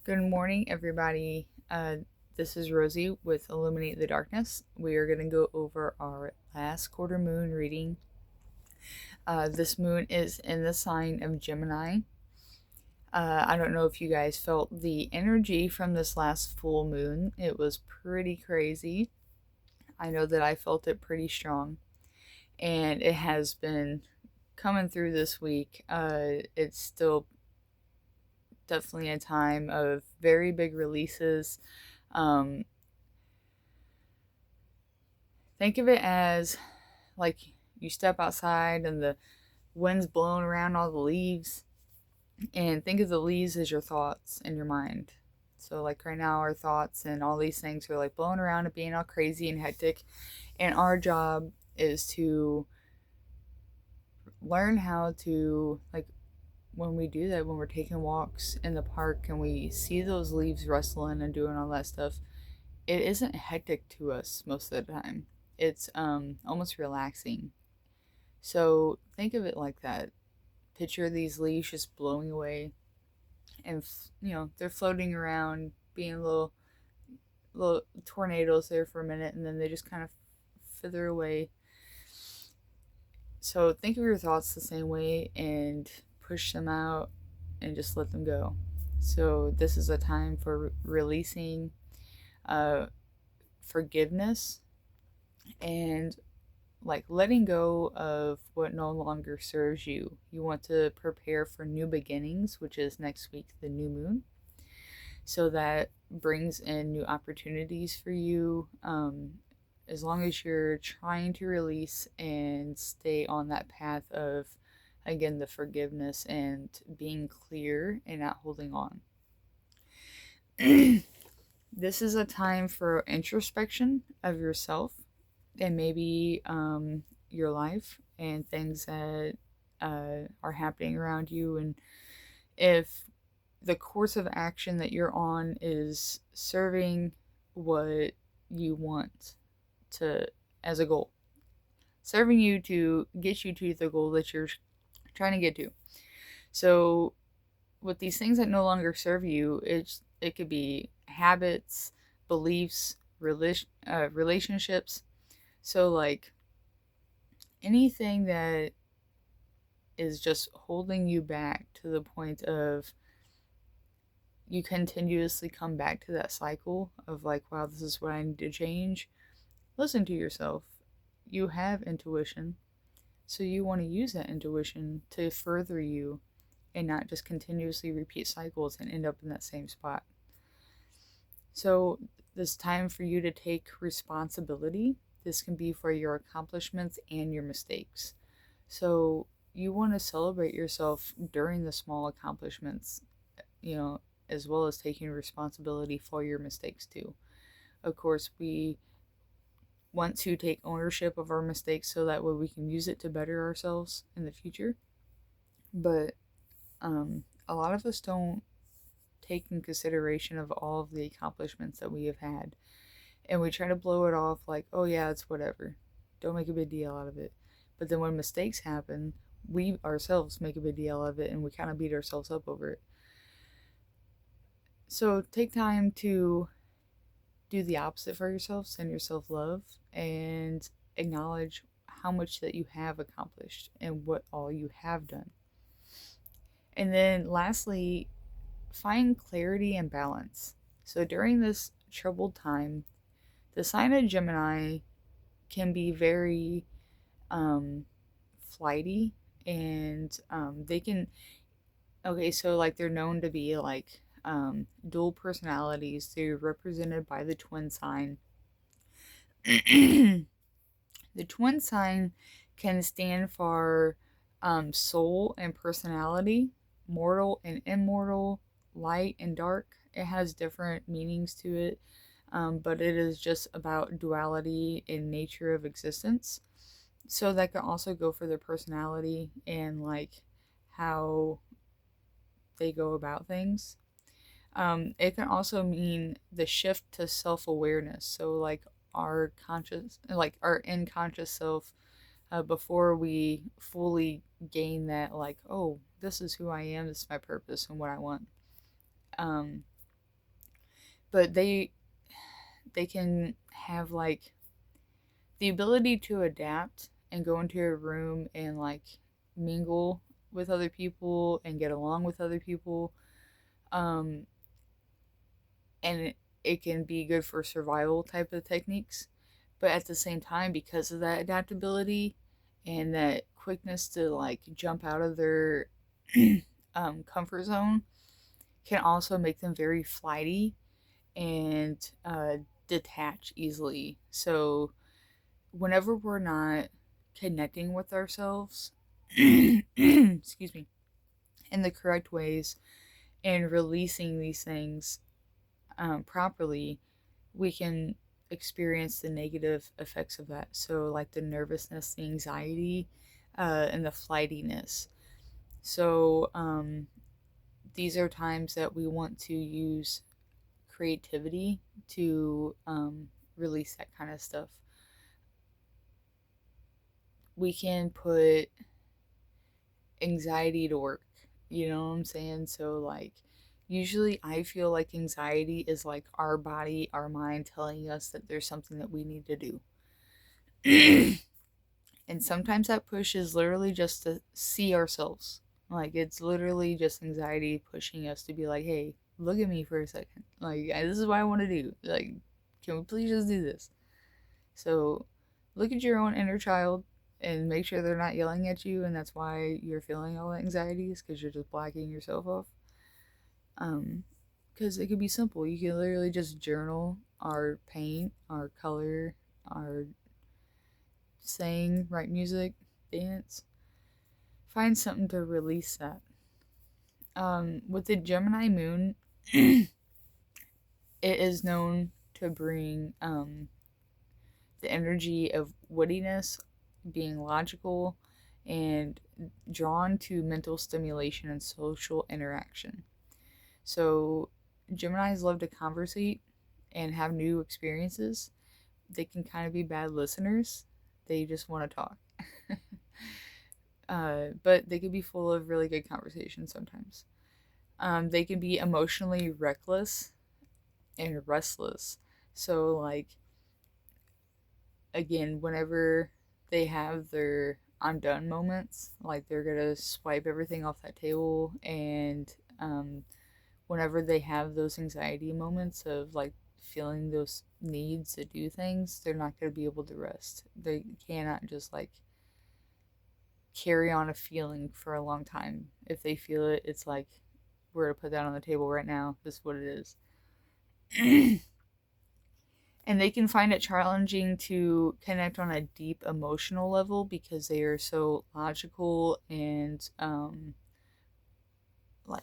Good morning, everybody. This is Rosie with Illuminate the Darkness. We are going to go over our last quarter moon reading. This moon is in the sign of Gemini. I don't know if you guys felt the energy from this last full moon. It was pretty crazy. I know that I felt it pretty strong, and it has been coming through this week. It's still definitely a time of very big releases. Um, think of it as like you step outside and the wind's blowing around all the leaves, and think of the leaves as your thoughts in your mind. So, like right now, our thoughts and all these things are like blowing around and being all crazy and hectic. And our job is to learn how to, like, when we do that, when we're taking walks in the park and we see those leaves rustling and doing all that stuff, it isn't hectic to us most of the time. It's almost relaxing. So think of it like that. Picture these leaves just blowing away, and they're floating around, being little tornadoes there for a minute, and then they just kind of fither away. So think of your thoughts the same way and push them out and just let them go. So this is a time for releasing uh, forgiveness and like letting go of what no longer serves you. You want to prepare for new beginnings, which is next week, the new moon. So that brings in new opportunities for you. As long as you're trying to release and stay on that path of, again, the forgiveness and being clear and not holding on. This is a time for introspection of yourself and maybe your life and things that are happening around you. And if the course of action that you're on is serving what you want to as a goal, serving you to get you to the goal that you're trying to get to. So with these things that no longer serve you, it could be habits, beliefs, relationships. So like anything that is just holding you back to the point of you continuously come back to that cycle of like, wow, this is what I need to change. Listen to yourself. You have intuition. So you want to use that intuition to further you and not just continuously repeat cycles and end up in that same spot. So this time for you to take responsibility. This can be for your accomplishments and your mistakes. So you want to celebrate yourself during the small accomplishments, as well as taking responsibility for your mistakes too. Of course, we want to take ownership of our mistakes so that way we can use it to better ourselves in the future. But a lot of us don't take in consideration of all of the accomplishments that we have had. And we try to blow it off like, oh yeah, it's whatever. Don't make a big deal out of it. But then when mistakes happen, we ourselves make a big deal of it and we kind of beat ourselves up over it. So take time to do the opposite for yourself, send yourself love, and acknowledge how much that you have accomplished and what all you have done. And then lastly, find clarity and balance. So during this troubled time, the sign of Gemini can be very flighty, and they can, okay, so like they're known to be like dual personalities. They're represented by the twin sign. The twin sign can stand for soul and personality, mortal and immortal, light and dark. It has different meanings to it, but it is just about duality in nature of existence. So that can also go for their personality and like how they go about things. It can also mean the shift to self-awareness. So like our conscious, like our unconscious self, before we fully gain that, like, oh, this is who I am, this is my purpose and what I want. but they can have like the ability to adapt and go into a room and like mingle with other people and get along with other people. Um, and it can be good for survival type of techniques. But at the same time, because of that adaptability and that quickness to like jump out of their comfort zone, can also make them very flighty and detach easily. So whenever we're not connecting with ourselves, excuse me, in the correct ways and releasing these things properly, we can experience the negative effects of that. So, like the nervousness, the anxiety, and the flightiness. So, these are times that we want to use creativity to release that kind of stuff. We can put anxiety to work. You know what I'm saying? So, like, usually I feel like anxiety is like our body, our mind telling us that there's something that we need to do. And sometimes that push is literally just to see ourselves. Like, it's literally just anxiety pushing us to be like, hey, look at me for a second. Like, this is what I want to do. Like, can we please just do this? So, look at your own inner child and make sure they're not yelling at you, and that's why you're feeling all the anxieties because you're just blocking yourself off. Because it could be simple. You can literally just journal our paint, our color, our sing, write music, dance. Find something to release that. With the Gemini moon, it is known to bring the energy of wittiness, being logical, and drawn to mental stimulation and social interaction. So, Geminis love to conversate and have new experiences. They can kind of be bad listeners, they just want to talk. But they can be full of really good conversations sometimes. They can be emotionally reckless and restless. So, like, again, whenever they have their I'm done moments, like they're gonna swipe everything off that table, and whenever they have those anxiety moments of like feeling those needs to do things, they're not gonna be able to rest. They cannot just like carry on a feeling for a long time. If they feel it, it's like we're gonna put that on the table right now. This is what it is. And they can find it challenging to connect on a deep emotional level because they are so logical and like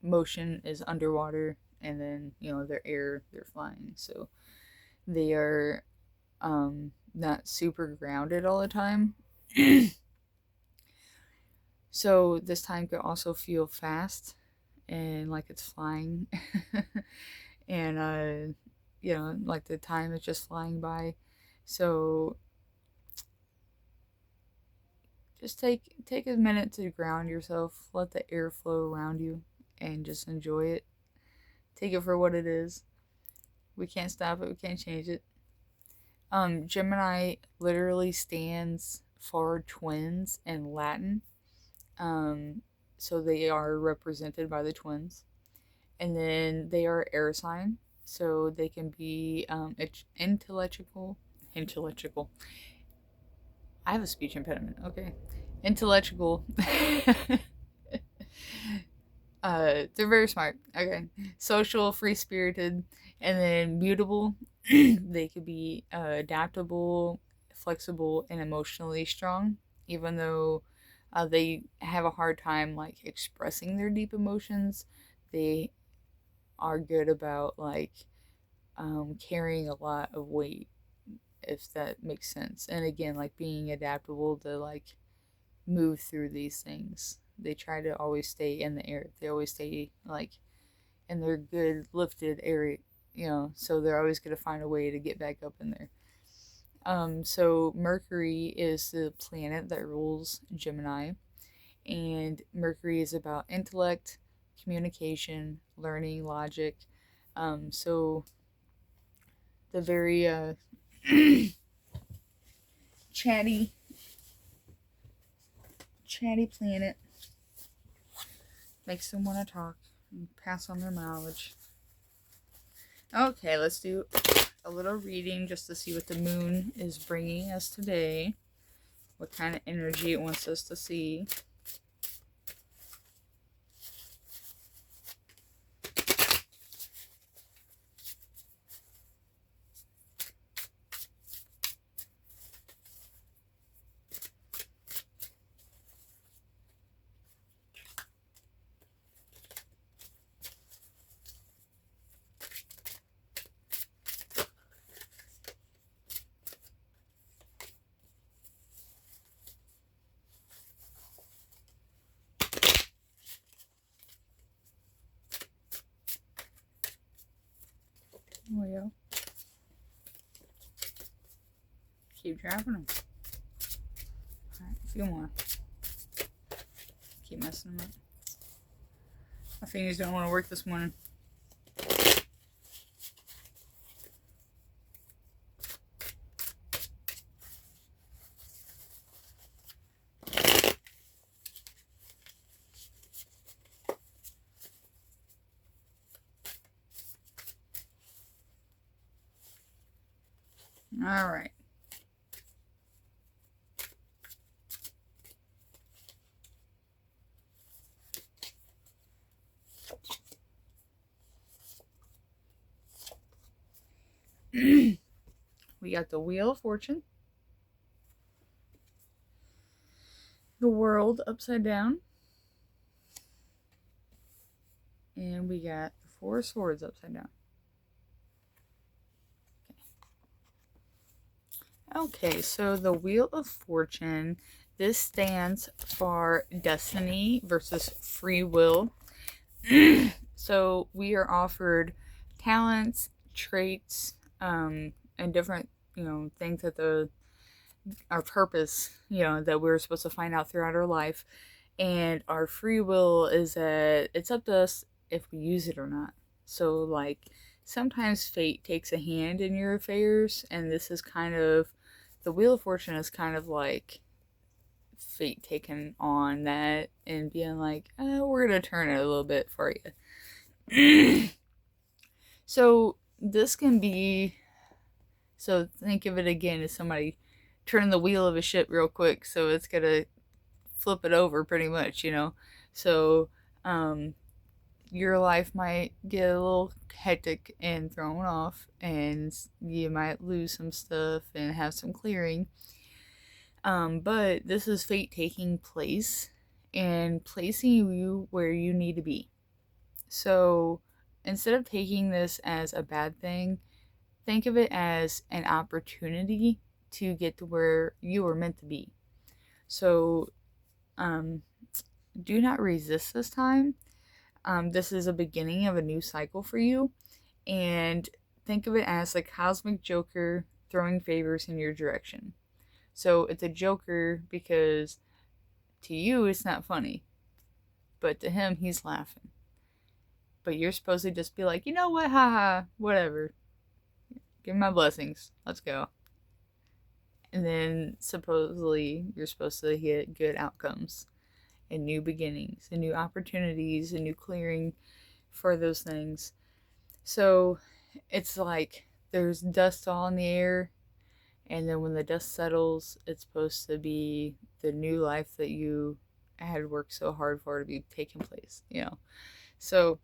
motion is underwater, and then they're air, they're flying, so they are not super grounded all the time. So this time could also feel fast and like it's flying. And like the time is just flying by. So just take a minute to ground yourself, let the air flow around you, and just enjoy it. Take it for what it is. We can't stop it, we can't change it. Gemini literally stands for twins in Latin. So they are represented by the twins. And then they are air sign, so they can be intellectual. Intellectual. I have a speech impediment. Okay, intellectual. They're very smart. Okay, social, free spirited, and then mutable. They could be adaptable, flexible, and emotionally strong. Even though they have a hard time like expressing their deep emotions, they are good about like carrying a lot of weight, if that makes sense. And again, like being adaptable to like move through these things. They try to always stay in the air. They always stay like in their good lifted area, so they're always going to find a way to get back up in there. So Mercury is the planet that rules Gemini, and Mercury is about intellect, communication, learning, logic. So the very chatty, chatty planet makes them want to talk and pass on their knowledge. Okay, let's do a little reading just to see what the moon is bringing us today. What kind of energy it wants us to see. There we go. Keep dropping them. Alright, a few more. Keep messing them up. My fingers don't want to work this morning. Alright. We got the Wheel of Fortune, the World upside down, and we got the Four of Swords upside down. Okay, so the Wheel of Fortune, this stands for destiny versus free will. So we are offered talents, traits, and different, things that our purpose, that we're supposed to find out throughout our life. And our free will is that it's up to us if we use it or not. So, like, sometimes fate takes a hand in your affairs, and this is kind of, the Wheel of Fortune is kind of like fate taking on that and being like, we're going to turn it a little bit for you. So, this can be, so think of it again as somebody turning the wheel of a ship real quick, so it's going to flip it over pretty much, So, your life might get a little hectic and thrown off, and you might lose some stuff and have some clearing. But this is fate taking place and placing you where you need to be. So instead of taking this as a bad thing, think of it as an opportunity to get to where you were meant to be. So do not resist this time. This is a beginning of a new cycle for you, and think of it as the cosmic joker throwing favors in your direction. So it's a joker because to you it's not funny, but to him he's laughing. But you're supposed to just be like, you know what, haha, whatever. Give me my blessings. Let's go. And then supposedly you're supposed to get good outcomes and new beginnings and new opportunities and new clearing for those things. So it's like there's dust all in the air, and then when the dust settles, it's supposed to be the new life that you had worked so hard for to be taking place, So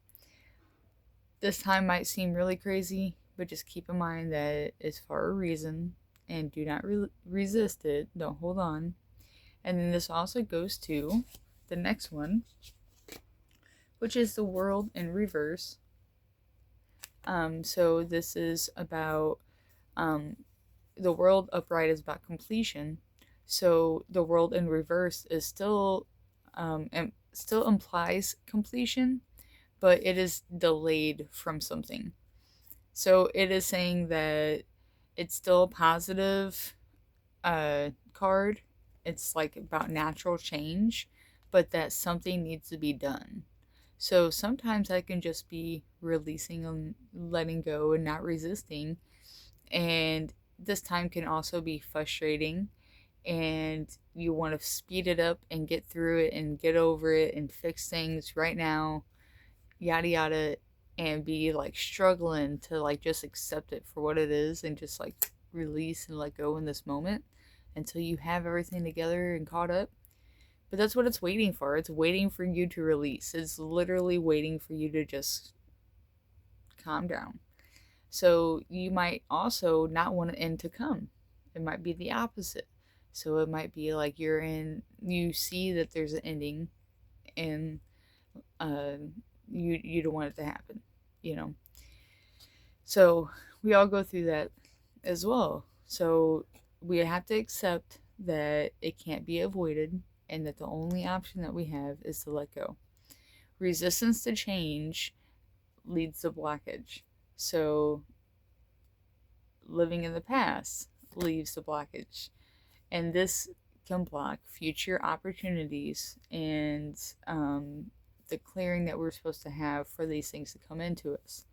this time might seem really crazy, but just keep in mind that it's for a reason, and do not resist it. Don't hold on. And then this also goes to the next one, which is the World in reverse. So this is about the World upright is about completion. So the World in reverse is still implies completion, but it is delayed from something. So it is saying that it's still a positive card. It's like about natural change, but that something needs to be done. So sometimes that can just be releasing and letting go and not resisting. And this time can also be frustrating, and you want to speed it up and get through it and get over it and fix things right now, yada yada, and be like struggling to like just accept it for what it is and just like release and let go in this moment until you have everything together and caught up. But that's what it's waiting for. It's waiting for you to release. It's literally waiting for you to just calm down. So you might also not want an end to come. It might be the opposite. So it might be like you see that there's an ending, and uh, you don't want it to happen, you know. So we all go through that as well. So we have to accept that it can't be avoided, and that the only option that we have is to let go. Resistance to change leads to blockage. So living in the past leaves the blockage. And this can block future opportunities and the clearing that we're supposed to have for these things to come into us.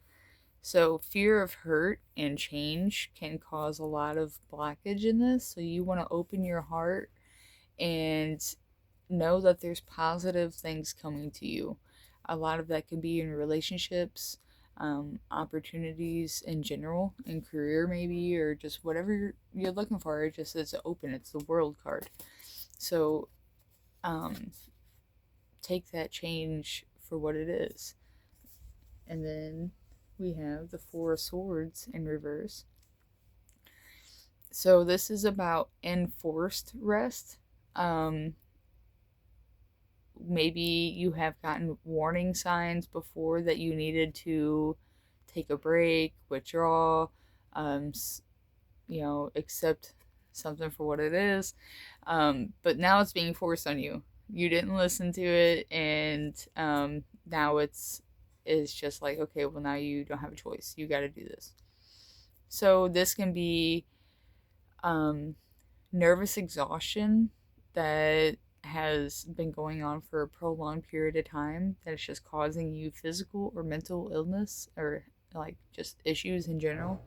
So, fear of hurt and change can cause a lot of blockage in this. So, you want to open your heart and know that there's positive things coming to you. A lot of that can be in relationships, opportunities in general, in career maybe, or just whatever you're looking for. It just is open. It's the world card. So um, take that change for what it is. And then we have the Four of Swords in reverse. So this is about enforced rest. Um, Maybe you have gotten warning signs before that you needed to take a break, withdraw, um, accept something for what it is. But now it's being forced on you. You didn't listen to it, and now it's just like, okay, well, now you don't have a choice. You got to do this. So this can be um, nervous exhaustion that has been going on for a prolonged period of time, that is just causing you physical or mental illness, or like just issues in general.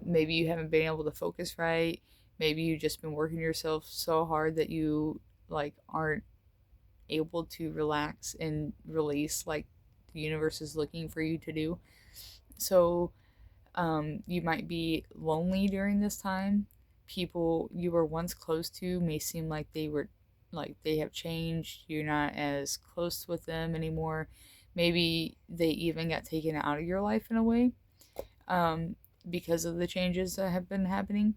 Maybe you haven't been able to focus right. Maybe you've just been working yourself so hard that you like aren't able to relax and release like the universe is looking for you to do. So you might be lonely during this time. People you were once close to may seem like they have changed. You're not as close with them anymore. Maybe they even got taken out of your life in a way, um, because of the changes that have been happening.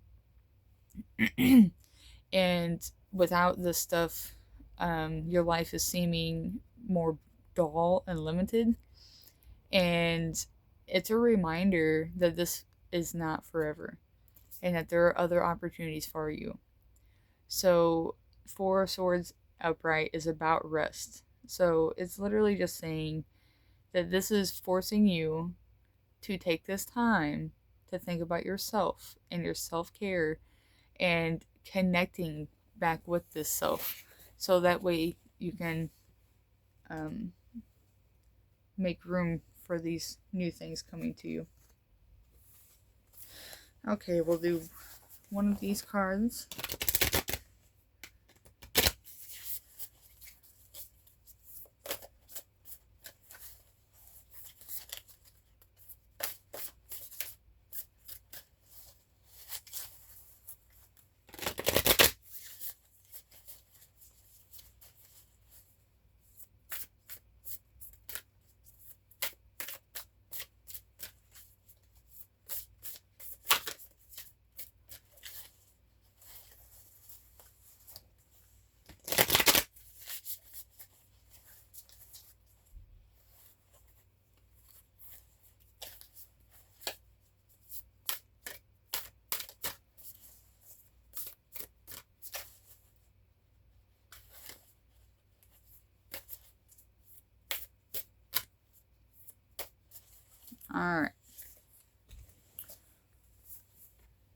And without this stuff, your life is seeming more dull and limited. And it's a reminder that this is not forever, and that there are other opportunities for you. So, Four of Swords upright is about rest. So, it's literally just saying that this is forcing you to take this time to think about yourself and your self care and connecting back with this self. So that way you can um, make room for these new things coming to you. Okay, we'll do one of these cards. Alright.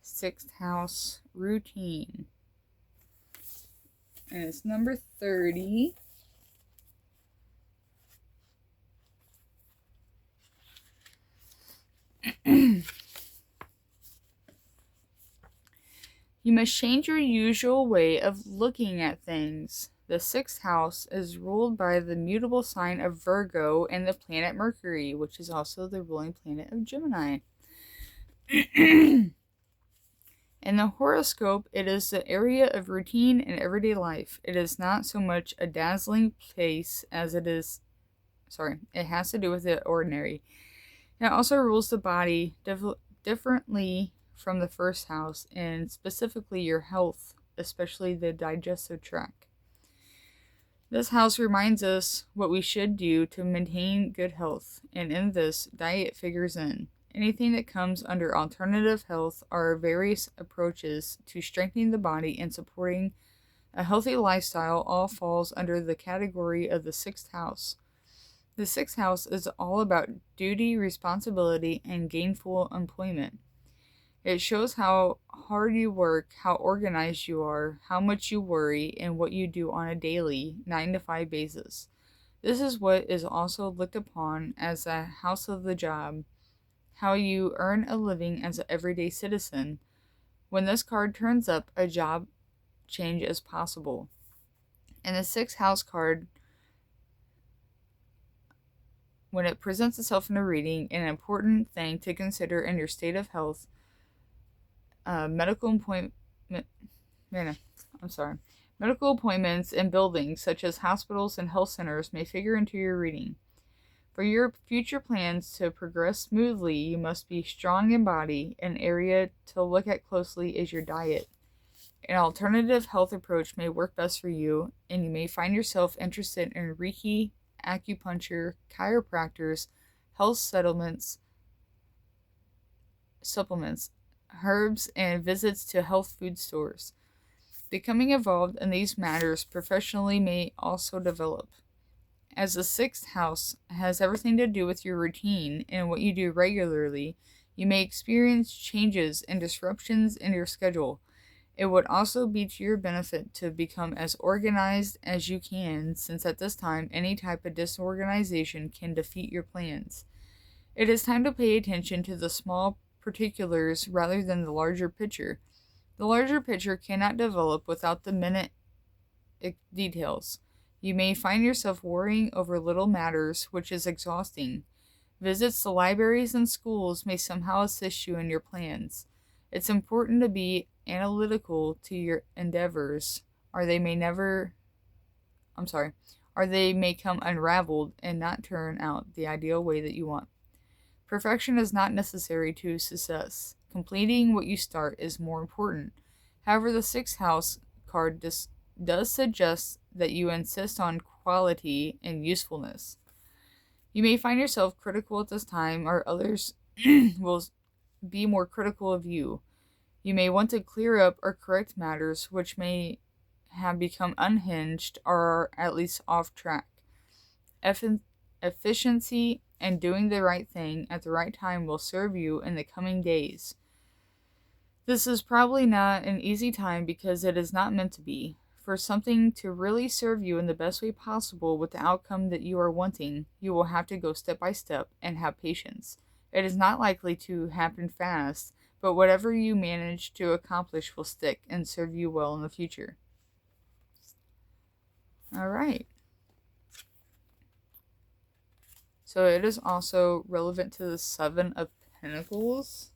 Sixth house routine. And it's number 30. must change your usual way of looking at things. The sixth house is ruled by the mutable sign of Virgo and the planet Mercury, which is also the ruling planet of Gemini. In the horoscope, it is the area of routine and everyday life. It is not so much a dazzling place as it has to do with the ordinary. It also rules the body differently from the first house, and specifically your health, especially the digestive tract. This house reminds us what we should do to maintain good health, and in this, diet figures in. Anything that comes under alternative health are various approaches to strengthening the body and supporting a healthy lifestyle all falls under the category of the sixth house. The sixth house is all about duty, responsibility, and gainful employment. It shows how hard you work, how organized you are, how much you worry, and what you do on a daily 9 to 5 basis. This is what is also looked upon as a house of the job, how you earn a living as an everyday citizen. When this card turns up, a job change is possible. And the sixth house card, when it presents itself in a reading, an important thing to consider in your state of health, medical appointments in buildings such as hospitals and health centers may figure into your reading. For your future plans to progress smoothly, you must be strong in body. An area to look at closely is your diet. An alternative health approach may work best for you, and you may find yourself interested in Reiki, acupuncture, chiropractors, health supplements, herbs, and visits to health food stores. Becoming involved in these matters professionally may also develop. As the sixth house has everything to do with your routine and what you do regularly, you may experience changes and disruptions in your schedule. It would also be to your benefit to become as organized as you can, since at this time any type of disorganization can defeat your plans. It is time to pay attention to the small particulars rather than the larger picture. The larger picture cannot develop without the minute details. You may find yourself worrying over little matters, which is exhausting. Visits to libraries and schools may somehow assist you in your plans. It's important to be analytical to your endeavors, or they may come unraveled and not turn out the ideal way that you want. Perfection is not necessary to success. Completing what you start is more important. However, the sixth house card does suggest that you insist on quality and usefulness. You may find yourself critical at this time, or others will be more critical of you. You may want to clear up or correct matters which may have become unhinged or are at least off track. Efficiency and doing the right thing at the right time will serve you in the coming days. This is probably not an easy time because it is not meant to be. For something to really serve you in the best way possible with the outcome that you are wanting, you will have to go step by step and have patience. It is not likely to happen fast, but whatever you manage to accomplish will stick and serve you well in the future. All right. So it is also relevant to the Seven of Pentacles.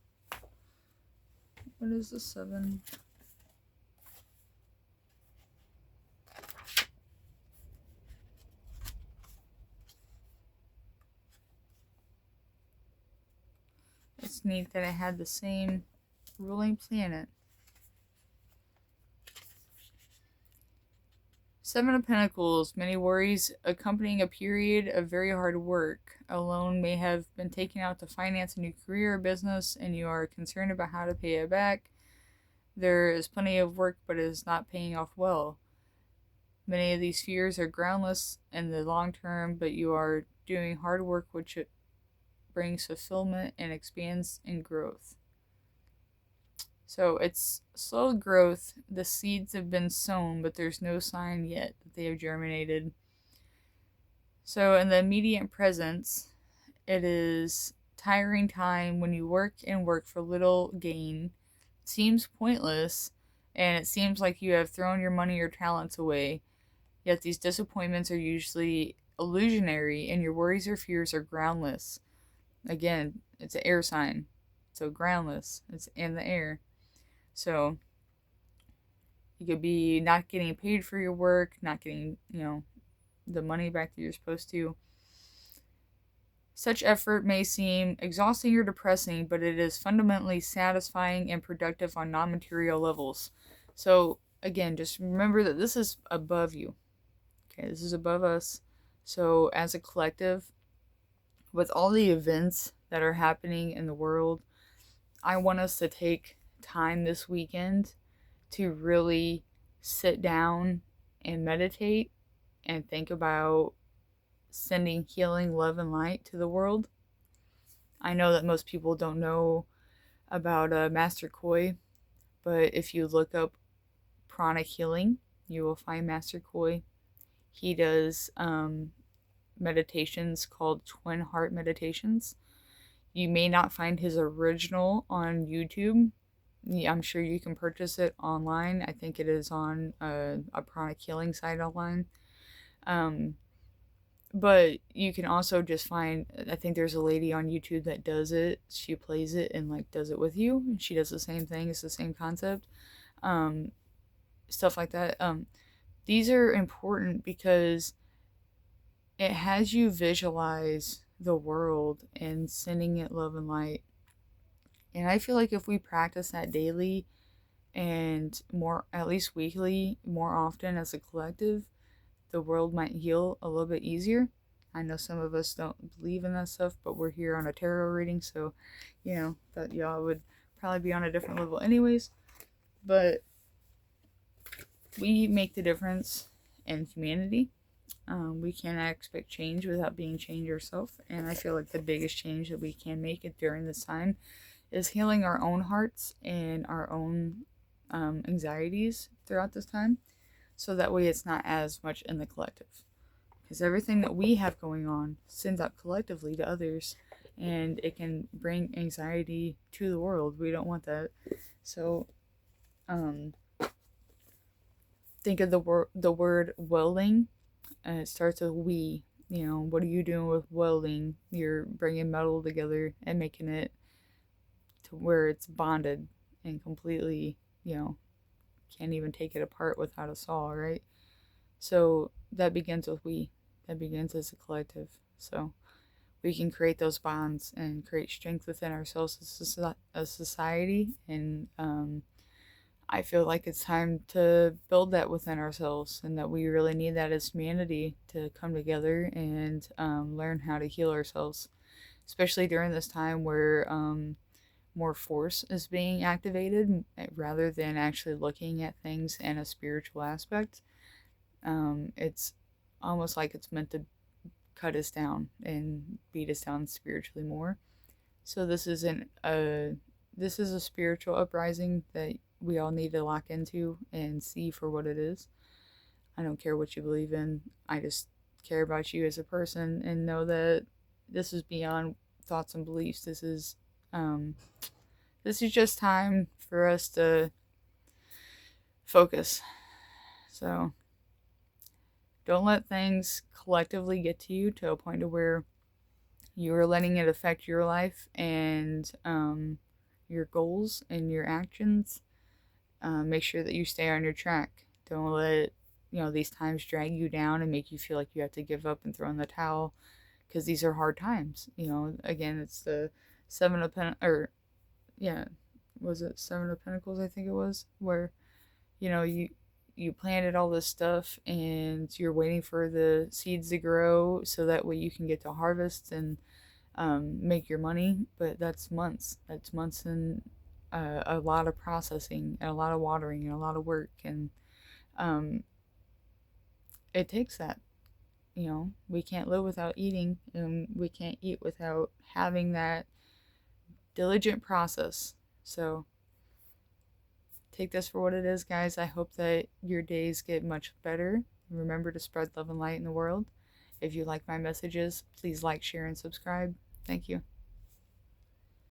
What is the Seven? It's neat that it had the same ruling planet. Seven of Pentacles, many worries accompanying a period of very hard work. A loan may have been taken out to finance a new career or business, and you are concerned about how to pay it back. There is plenty of work, but it is not paying off well. Many of these fears are groundless in the long term, but you are doing hard work which brings fulfillment and expands in growth. So it's slow growth. The seeds have been sown, but there's no sign yet that they have germinated. So in the immediate present, it is tiring time when you work and work for little gain. It seems pointless, and it seems like you have thrown your money or talents away. Yet these disappointments are usually illusionary, and your worries or fears are groundless. Again, it's an air sign, so groundless. It's in the air. So you could be not getting paid for your work, not getting, the money back that you're supposed to. Such effort may seem exhausting or depressing, but it is fundamentally satisfying and productive on non material levels. So, again, just remember that this is above you. Okay, this is above us. So, as a collective, with all the events that are happening in the world, I want us to take time this weekend to really sit down and meditate and think about sending healing, love, and light to the world. I know that most people don't know about Master Koi, but if you look up pranic healing, you will find Master Koi. He does meditations called Twin Heart Meditations. You may not find his original on YouTube. I'm sure you can purchase it online. I think it is on a pranic healing site online. But you can also just find, I think there's a lady on YouTube that does it. She plays it and like does it with you. And she does the same thing. It's the same concept. Um, Stuff like that. These are important because it has you visualize the world and sending it love and light. And I feel like if we practice that daily and more, at least weekly, more often as a collective, the world might heal a little bit easier. I know some of us don't believe in that stuff, but we're here on a tarot reading, so that y'all would probably be on a different level anyways. But we make the difference in humanity. We cannot expect change without being changed ourselves, and I feel like the biggest change that we can make it during this time is healing our own hearts and our own anxieties throughout this time, so that way it's not as much in the collective. Because everything that we have going on sends out collectively to others, and it can bring anxiety to the world. We don't want that. So, think of the word welding. It starts with we. What are you doing with welding? You're bringing metal together and making it to where it's bonded and completely, can't even take it apart without a saw, right? So that begins with we. That begins as a collective. So we can create those bonds and create strength within ourselves as a society. And I feel like it's time to build that within ourselves, and that we really need that as humanity to come together and learn how to heal ourselves, especially during this time where more force is being activated rather than actually looking at things in a spiritual aspect. It's almost like it's meant to cut us down and beat us down spiritually more. So this is a spiritual uprising that we all need to lock into and see for what it is. I don't care what you believe in. I just care about you as a person and know that this is beyond thoughts and beliefs. This is just time for us to focus. So don't let things collectively get to you to a point to where you are letting it affect your life and your goals and your actions. Make sure that you stay on your track. Don't let these times drag you down and make you feel like you have to give up and throw in the towel, because these are hard times. Again, it's the seven of yeah, was it Seven of Pentacles? I think it was, where you planted all this stuff and you're waiting for the seeds to grow so that way you can get to harvest and make your money. But that's months. That's months and a lot of processing and a lot of watering and a lot of work, and it takes that. We can't live without eating, and we can't eat without having that diligent process. So take this for what it is, guys. I hope that your days get much better. Remember to spread love and light in the world. If you like my messages, please like, share, and subscribe. Thank you.